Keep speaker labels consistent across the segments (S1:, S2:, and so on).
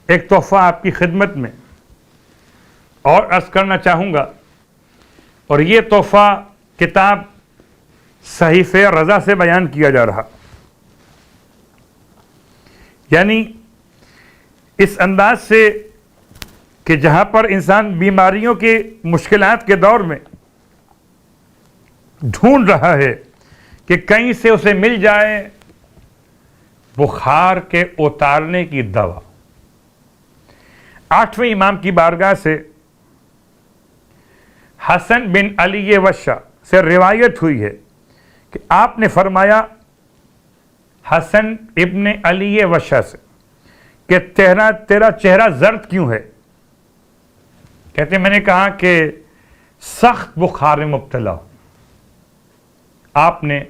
S1: ایک تحفہ آپ کی خدمت میں اور عرض کرنا چاہوں گا، اور یہ تحفہ کتاب صحیفہ رضا سے بیان کیا جا رہا، یعنی اس انداز سے کہ جہاں پر انسان بیماریوں کے مشکلات کے دور میں ڈھونڈ رہا ہے کہ کہیں سے اسے مل جائے بخار کے اتارنے کی دوا، 8ویں امام کی بارگاہ سے حسن بن علی وشا سے روایت ہوئی ہے کہ آپ نے فرمایا حسن ابن علی وشا سے کہ تیرا چہرہ زرد کیوں ہے؟ کہتے میں نے کہا کہ سخت بخار میں مبتلا ہوں۔ آپ نے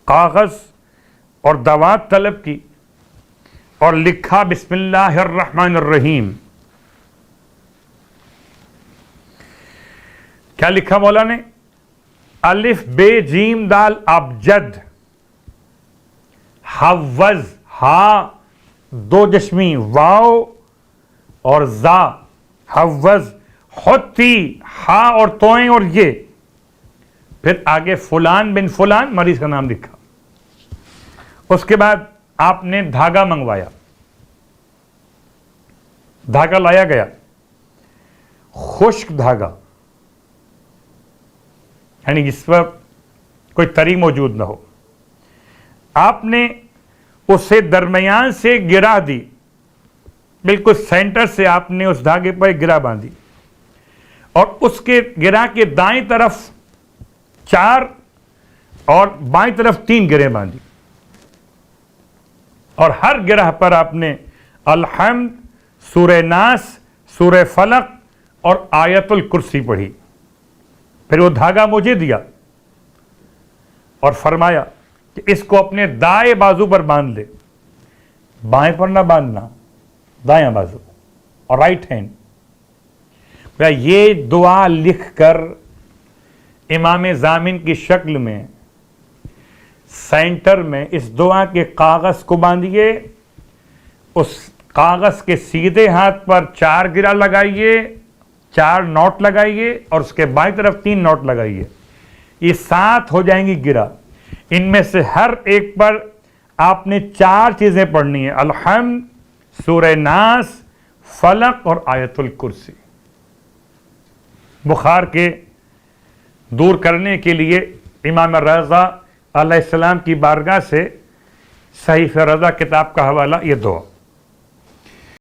S1: کاغذ اور دوات طلب کی اور لکھا بسم اللہ الرحمن الرحیم۔ کیا لکھا مولا نے؟ الف بے جیم دال ابجد حوز ہا دو جشمی واو اور زا حوز حتی ہا اور توئیں اور یہ، پھر آگے فلان بن فلان مریض کا نام لکھا۔ اس کے بعد آپ نے دھاگا منگوایا، دھاگا لایا گیا، خشک دھاگا، یعنی جس پر کوئی تری موجود نہ ہو۔ آپ نے اسے درمیان سے گرا دی، بالکل سینٹر سے آپ نے اس دھاگے پر گرا باندھی، اور اس کے گرا کے دائیں طرف 4 اور بائیں طرف 3 گرہیں باندھی، اور ہر گرہ پر آپ نے الحمد، سورہ ناس، سورہ فلق اور آیت الکرسی پڑھی۔ پھر وہ دھاگا مجھے دیا اور فرمایا کہ اس کو اپنے دائیں بازو پر باندھ لے، بائیں پر نہ باندھنا، دائیں بازو اور رائٹ ہینڈ۔ یہ دعا لکھ کر امام ضامن کی شکل میں سینٹر میں اس دعا کے کاغذ کو باندھیے، اس کاغذ کے سیدھے ہاتھ پر 4 گرہ لگائیے، 4 نوٹ لگائیے، اور اس کے بائیں طرف 3 نوٹ لگائیے۔ یہ 7 ہو جائیں گی گرہ۔ ان میں سے ہر ایک پر آپ نے 4 چیزیں پڑھنی ہیں، الحمد، سورہ ناس، فلق اور آیت الکرسی۔ بخار کے دور کرنے کے لیے امام رضا علیہ السلام کی بارگاہ سے صحیفہ رضا کتاب کا حوالہ، یہ دعا۔